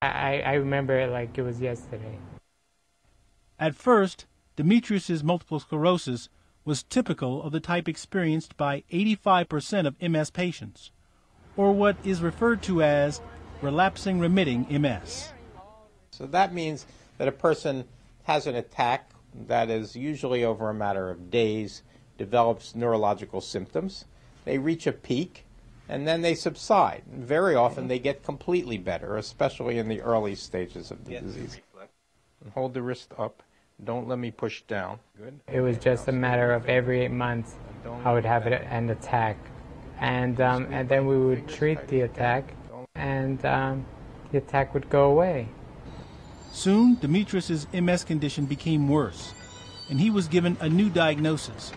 I remember it like it was yesterday. At first, Demetrius's multiple sclerosis was typical of the type experienced by 85% of MS patients, or what is referred to as relapsing remitting MS. So that means that a person has an attack that is usually over a matter of days, develops neurological symptoms, they reach a peak, and then they subside. Very often they get completely better, especially in the early stages of the disease. Hold the wrist up. Don't let me push down. Good. It was just a matter of every 8 months I would have an attack. And then we would treat the attack, and the attack would go away. Soon, Demetrius's MS condition became worse, and he was given a new diagnosis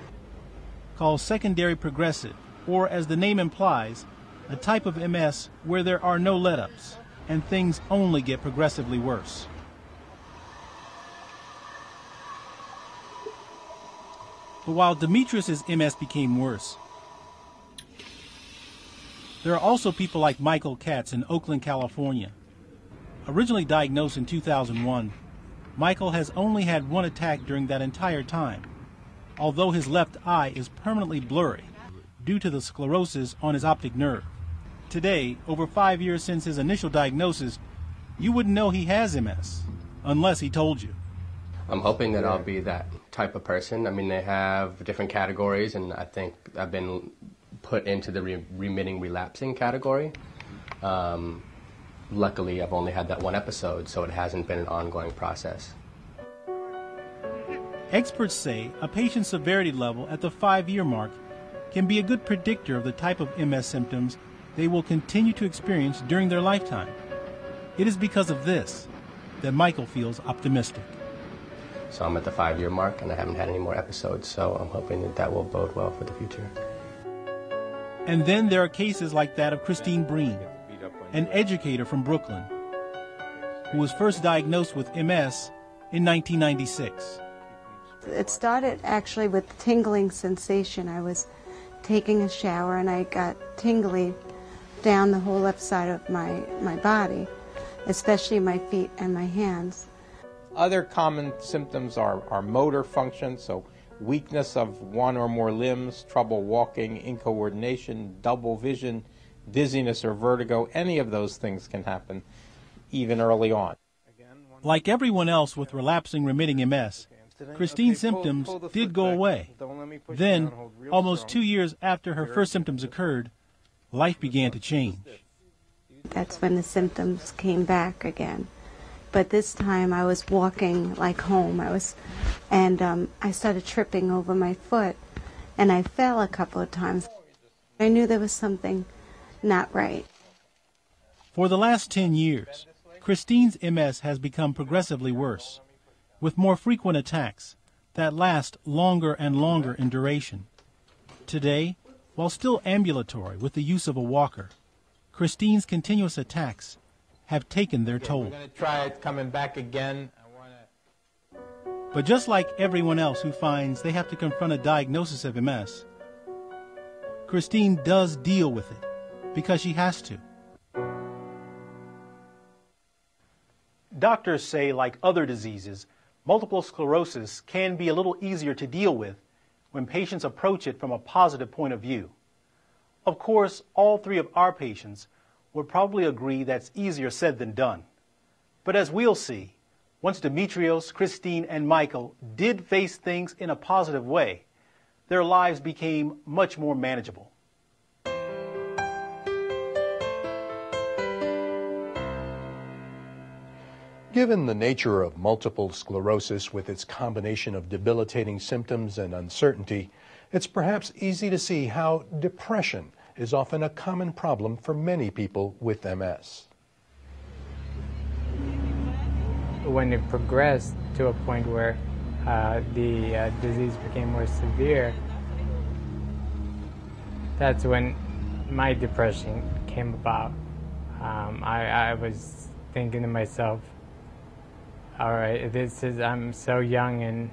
called secondary progressive, or as the name implies, a type of MS where there are no let-ups, and things only get progressively worse. But while Demetrius's MS became worse, there are also people like Michael Katz in Oakland, California. Originally diagnosed in 2001, Michael has only had one attack during that entire time, although his left eye is permanently blurry due to the sclerosis on his optic nerve. Today, over 5 years since his initial diagnosis, you wouldn't know he has MS unless he told you. I'm hoping that I'll be that type of person. I mean, they have different categories, and I think I've been put into the remitting relapsing category. Luckily, I've only had that one episode, so it hasn't been an ongoing process. Experts say a patient's severity level at the 5-year mark can be a good predictor of the type of MS symptoms they will continue to experience during their lifetime. It is because of this that Michael feels optimistic. So I'm at the 5-year mark, and I haven't had any more episodes, so I'm hoping that that will bode well for the future. And then there are cases like that of Christine Breen, an educator from Brooklyn, who was first diagnosed with MS in 1996. It started actually with tingling sensation. I was taking a shower and I got tingly down the whole left side of my body, especially my feet and my hands. Other common symptoms are motor function, so weakness of one or more limbs, trouble walking, incoordination, double vision, dizziness or vertigo. Any of those things can happen even early on. Like everyone else with relapsing remitting MS, Christine's symptoms did go away. Then, almost 2 years after her first symptoms occurred, life began to change. That's when the symptoms came back again. But this time I was walking like home. I started tripping over my foot, and I fell a couple of times. I knew there was something not right. For the last 10 years, Christine's MS has become progressively worse, with more frequent attacks that last longer and longer in duration. Today, while still ambulatory with the use of a walker, Christine's continuous attacks have taken their toll. We're going to try it coming back again. But just like everyone else who finds they have to confront a diagnosis of MS, Christine does deal with it because she has to. Doctors say, like other diseases, multiple sclerosis can be a little easier to deal with when patients approach it from a positive point of view. Of course, all 3 of our patients would probably agree that's easier said than done. But as we'll see, once Demetrios, Christine, and Michael did face things in a positive way, their lives became much more manageable. Given the nature of multiple sclerosis with its combination of debilitating symptoms and uncertainty, it's perhaps easy to see how depression is often a common problem for many people with MS. When it progressed to a point where the disease became more severe, that's when my depression came about. I was thinking to myself, all right, I'm so young and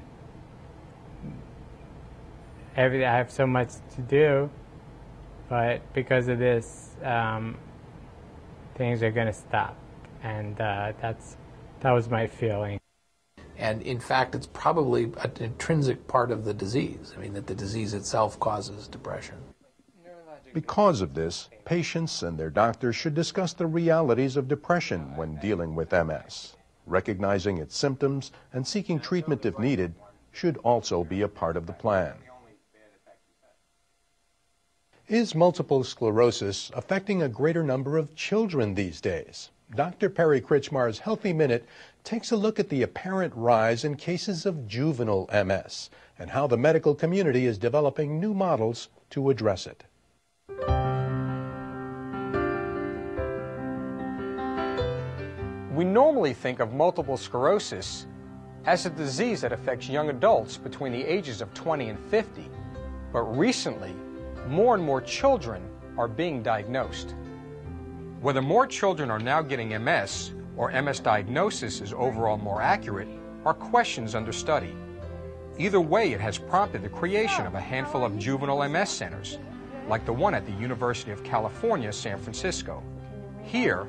I have so much to do, but because of this, things are going to stop. and that was my feeling. And in fact, it's probably an intrinsic part of the disease. I mean, that the disease itself causes depression. Because of this, patients and their doctors should discuss the realities of depression when dealing with MS. Recognizing its symptoms and seeking treatment if needed should also be a part of the plan. Is multiple sclerosis affecting a greater number of children these days? Dr. Perry Kritchmar's Healthy Minute takes a look at the apparent rise in cases of juvenile MS and how the medical community is developing new models to address it. We normally think of multiple sclerosis as a disease that affects young adults between the ages of 20 and 50. But recently, more and more children are being diagnosed. Whether more children are now getting MS or MS diagnosis is overall more accurate are questions under study. Either way, it has prompted the creation of a handful of juvenile MS centers, like the one at the University of California, San Francisco. Here,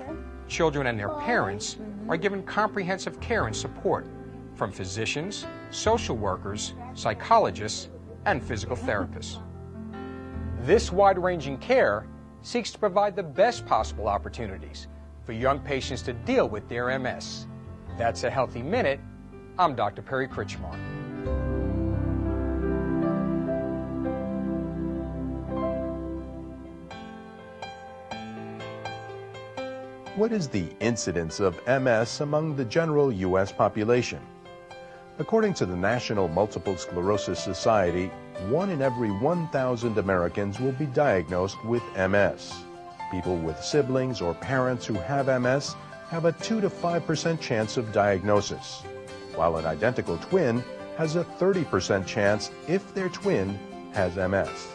children and their parents are given comprehensive care and support from physicians, social workers, psychologists, and physical therapists. This wide-ranging care seeks to provide the best possible opportunities for young patients to deal with their MS. That's a Healthy Minute. I'm Dr. Perry Kritchmar. What is the incidence of MS among the general U.S. population? According to the National Multiple Sclerosis Society, 1 in every 1,000 Americans will be diagnosed with MS. People with siblings or parents who have MS have a 2 to 5% chance of diagnosis, while an identical twin has a 30% chance if their twin has MS.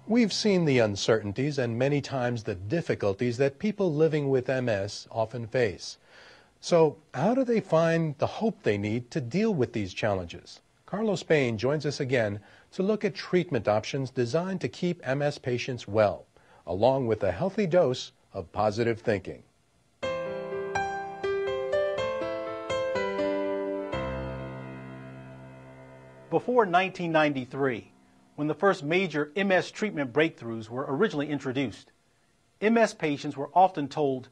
We've seen the uncertainties and many times the difficulties that people living with MS often face. So how do they find the hope they need to deal with these challenges? Carlos Payne joins us again to look at treatment options designed to keep MS patients well, along with a healthy dose of positive thinking. Before 1993, when the first major MS treatment breakthroughs were originally introduced, MS patients were often told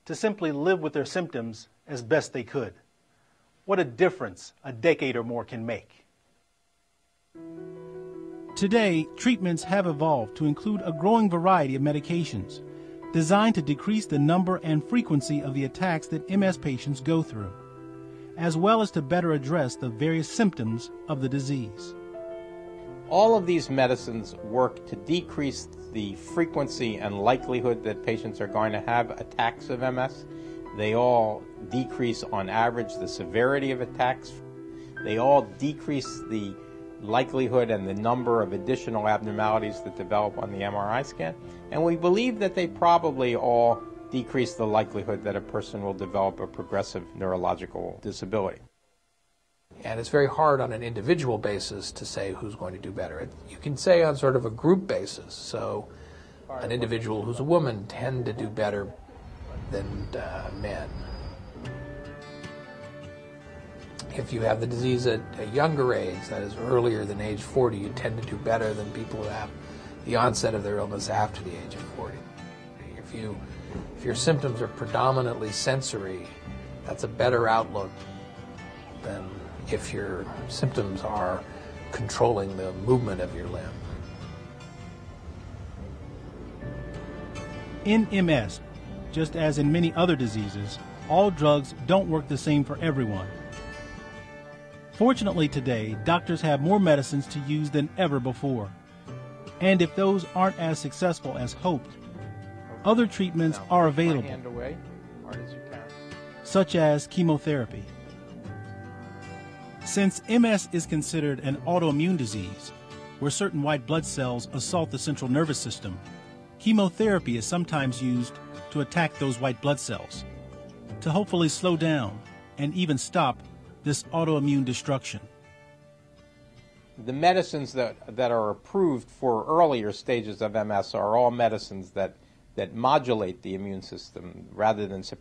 to simply live with their symptoms as best they could. What a difference a decade or more can make. Today, treatments have evolved to include a growing variety of medications designed to decrease the number and frequency of the attacks that MS patients go through, as well as to better address the various symptoms of the disease. All of these medicines work to decrease the frequency and likelihood that patients are going to have attacks of MS. They all decrease, on average, the severity of attacks. They all decrease the likelihood and the number of additional abnormalities that develop on the MRI scan. And we believe that they probably all decrease the likelihood that a person will develop a progressive neurological disability. And it's very hard on an individual basis to say who's going to do better. You can say on sort of a group basis. So an individual who's a woman tend to do better than men. If you have the disease at a younger age, that is earlier than age 40, you tend to do better than people who have the onset of their illness after the age of 40. If your symptoms are predominantly sensory, that's a better outlook than if your symptoms are controlling the movement of your limb. In MS, just as in many other diseases, all drugs don't work the same for everyone. Fortunately today, doctors have more medicines to use than ever before. And if those aren't as successful as hoped, other treatments are available, such as chemotherapy. Since MS is considered an autoimmune disease, where certain white blood cells assault the central nervous system, chemotherapy is sometimes used to attack those white blood cells, to hopefully slow down and even stop this autoimmune destruction. The medicines that are approved for earlier stages of MS are all medicines that that modulate the immune system rather than suppress